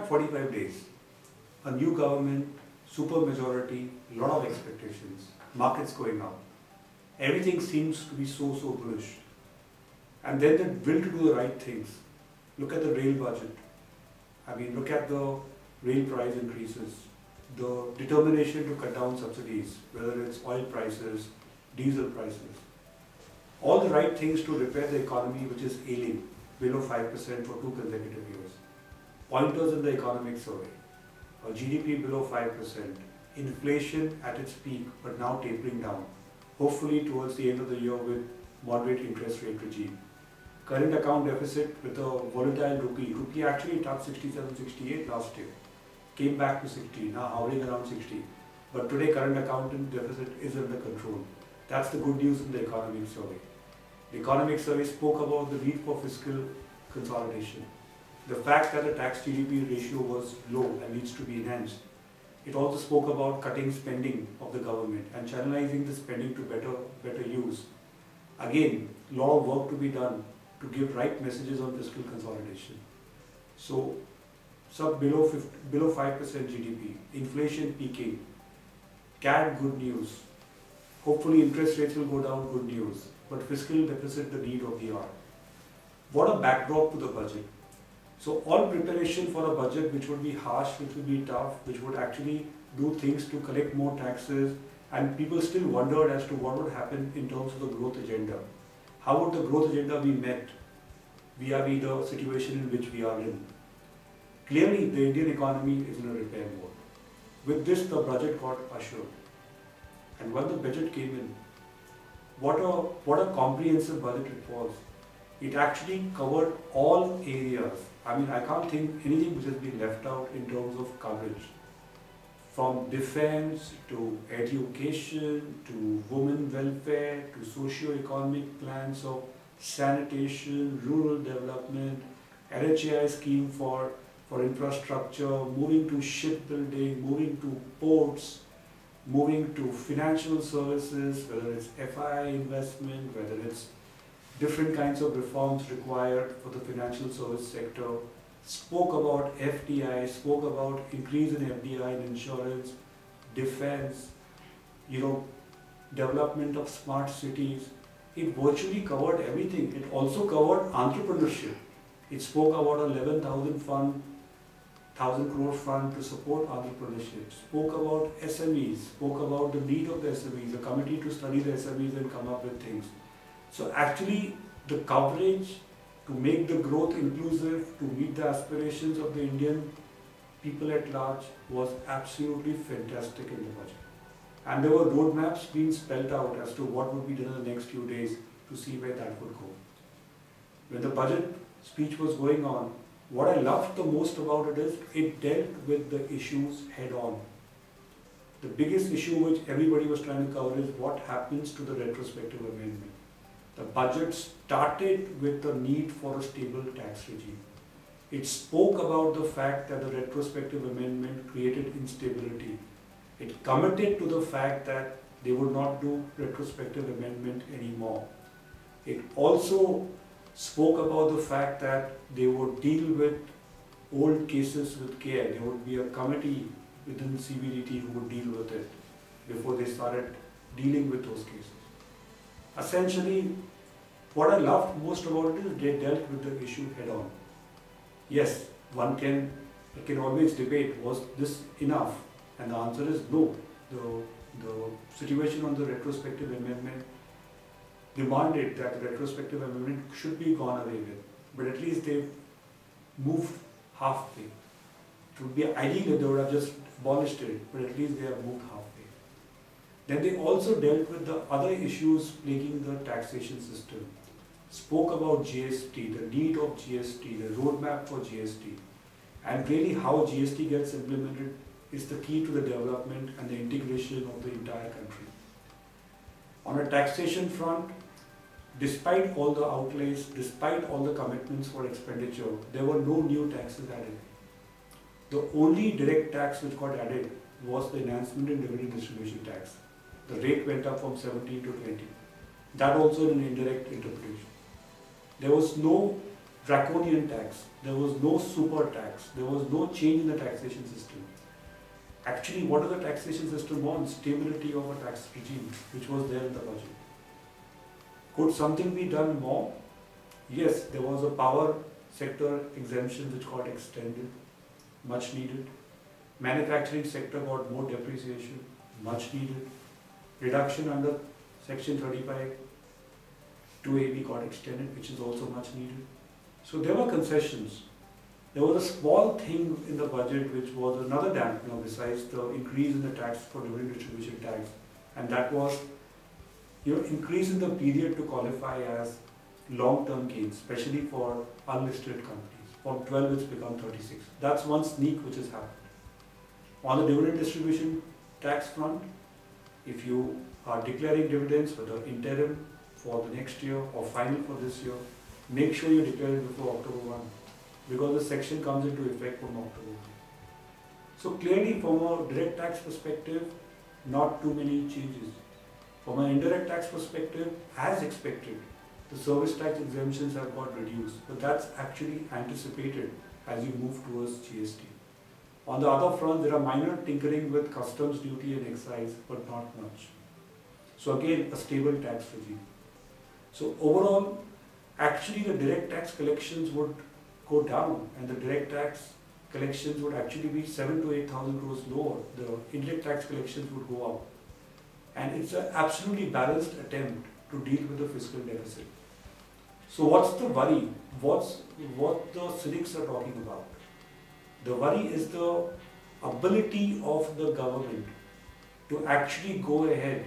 back 45 days. A new government, super majority, lot of expectations, markets going up. Everything seems to be so bullish. And then the will to do the right things. Look at the rail budget. I mean, look at the rail price increases, the determination to cut down subsidies, whether it's oil prices, diesel prices. All the right things to repair the economy which is ailing below 5% for 2 consecutive years. Pointers in the economic survey. A GDP below 5%, inflation at its peak but now tapering down, hopefully towards the end of the year with moderate interest rate regime. Current account deficit with a volatile rupee. Rupee actually touched 67, 68 last year. Came back to 60, now hovering around 60. But today current account deficit is under control. That's the good news in the economic survey. The economic survey spoke about the need for fiscal consolidation. The fact that the tax GDP ratio was low and needs to be enhanced. It also spoke about cutting spending of the government and channelizing the spending to better use. Again, a lot of work to be done to give right messages on fiscal consolidation. So, below 5% GDP, inflation peaking, CAD good news. Hopefully interest rates will go down, good news. But fiscal deficit, the need of the hour. What a backdrop to the budget. So all preparation for a budget which would be harsh, which would be tough, which would actually do things to collect more taxes, and people still wondered as to what would happen in terms of the growth agenda. How would the growth agenda be met vis-a-vis the situation in which we are in? Clearly, the Indian economy is in a repair mode. With this, the budget got ushered. And when the budget came in, what a comprehensive budget it was. It actually covered all areas. I mean, I can't think anything which has been left out in terms of coverage. From defense to education to women welfare to socio-economic plans of sanitation, rural development, NHAI scheme for infrastructure, moving to shipbuilding, moving to ports, moving to financial services, whether it's FII investment, whether it's different kinds of reforms required for the financial service sector, spoke about FDI, spoke about increase in FDI in insurance, defense, development of smart cities. It virtually covered everything. It also covered entrepreneurship. It spoke about 1,000 crore fund to support entrepreneurship, spoke about SMEs, spoke about the need of the SMEs, a committee to study the SMEs and come up with things. So actually the coverage to make the growth inclusive, to meet the aspirations of the Indian people at large was absolutely fantastic in the budget. And there were roadmaps being spelled out as to what would be done in the next few days to see where that would go. When the budget speech was going on, what I loved the most about it is it dealt with the issues head on. The biggest issue which everybody was trying to cover is what happens to the retrospective amendment. The budget started with the need for a stable tax regime. It spoke about the fact that the retrospective amendment created instability. It committed to the fact that they would not do retrospective amendment anymore. It also spoke about the fact that they would deal with old cases with care. There would be a committee within CBDT who would deal with it before they started dealing with those cases. Essentially, what I loved most about it is they dealt with the issue head on. Yes, one can always debate, was this enough? And the answer is no. The situation on the retrospective amendment demanded that the retrospective amendment should be gone away with. But at least they've moved halfway. It would be ideal if they would have just abolished it, but at least they have moved halfway. Then they also dealt with the other issues plaguing the taxation system. Spoke about GST, the need of GST, the roadmap for GST, and really how GST gets implemented is the key to the development and the integration of the entire country. On a taxation front, despite all the outlays, despite all the commitments for expenditure, there were no new taxes added. The only direct tax which got added was the enhancement in dividend distribution tax. The rate went up from 17 to 20. That also in an indirect interpretation. There was no draconian tax. There was no super tax. There was no change in the taxation system. Actually, what does the taxation system want? Stability of a tax regime, which was there in the budget. Could something be done more? Yes, there was a power sector exemption which got extended, much needed. Manufacturing sector got more depreciation, much needed. Reduction under Section 35 2AB got extended, which is also much needed. So there were concessions. There was a small thing in the budget which was another dampener besides the increase in the tax for dividend distribution tax, and that was increase in the period to qualify as long-term gains, especially for unlisted companies. From 12 it's become 36. That's one sneak which has happened. On the dividend distribution tax front, if you are declaring dividends for the interim for the next year or final for this year, make sure you declare it before October 1, because the section comes into effect from October 1. So clearly from a direct tax perspective, not too many changes. From an indirect tax perspective, as expected, the service tax exemptions have got reduced, but that's actually anticipated as you move towards GST. On the other front, there are minor tinkering with customs duty and excise, but not much. So again, a stable tax regime. So overall, actually the direct tax collections would go down, and the direct tax collections would actually be 7,000 to 8,000 crores lower. The indirect tax collections would go up. And it's an absolutely balanced attempt to deal with the fiscal deficit. So what's the worry? What the cynics are talking about? The worry is the ability of the government to actually go ahead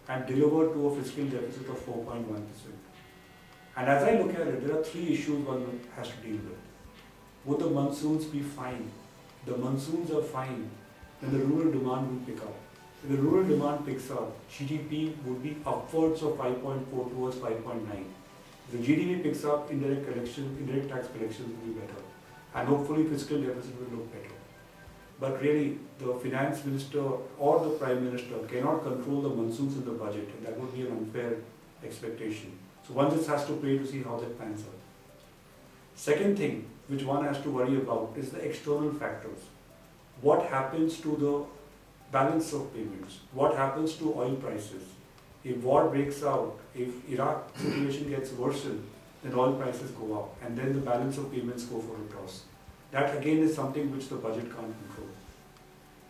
and deliver to a fiscal deficit of 4.1%. And as I look at it, there are three issues one has to deal with. Would the monsoons be fine? The monsoons are fine, then the rural demand will pick up. If the rural demand picks up, GDP would be upwards of 5.4 towards 5.9. If the GDP picks up, indirect tax collections will be better. And hopefully fiscal deficit will look better. But really, the finance minister or the prime minister cannot control the monsoons in the budget, and that would be an unfair expectation. So one just has to pray to see how that pans out. Second thing which one has to worry about is the external factors. What happens to the balance of payments? What happens to oil prices? If war breaks out, if Iraq situation gets worsened, then oil prices go up, and then the balance of payments go for a toss. That again is something which the budget can't control.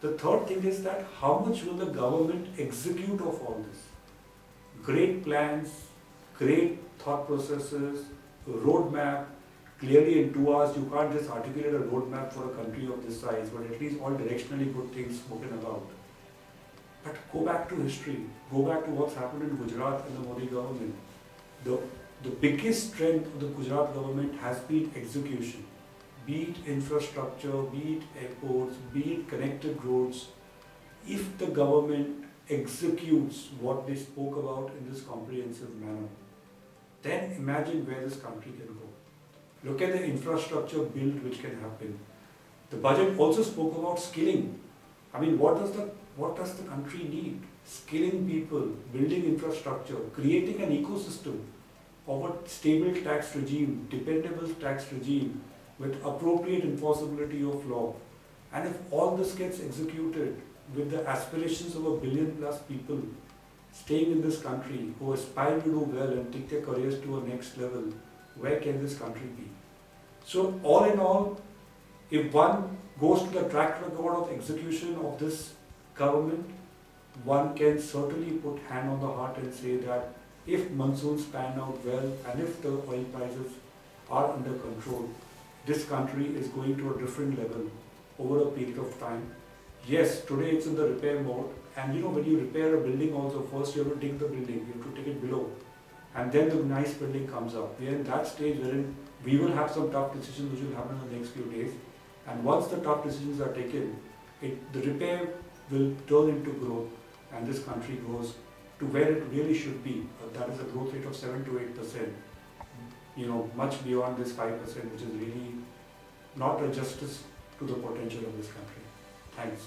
The third thing is that how much will the government execute of all this? Great plans, great thought processes, a roadmap. Clearly in 2 hours you can't just articulate a roadmap for a country of this size, but at least all directionally good things spoken about. But go back to history, go back to what's happened in Gujarat and the Modi government. The biggest strength of the Gujarat government has been execution. Be it infrastructure, be it airports, be it connected roads. If the government executes what they spoke about in this comprehensive manner, then imagine where this country can go. Look at the infrastructure build which can happen. The budget also spoke about skilling. I mean, what does the country need? Skilling people, building infrastructure, creating an ecosystem of a stable tax regime, dependable tax regime with appropriate enforceability of law. And if all this gets executed with the aspirations of 1 billion plus people staying in this country who aspire to do well and take their careers to a next level, where can this country be? So all in all, if one goes to the track record of execution of this government, one can certainly put hand on the heart and say that if monsoons pan out well and if the oil prices are under control, this country is going to a different level over a period of time. Yes, today it's in the repair mode, and when you repair a building also, first you have to dig the building, you have to take it below, and then the nice building comes up. We are in that stage wherein we will have some tough decisions which will happen in the next few days, and once the tough decisions are taken, the repair will turn into growth, and this country goes to where it really should be. That is a growth rate of 7 to 8%, much beyond this 5%, which is really not a justice to the potential of this country. Thanks.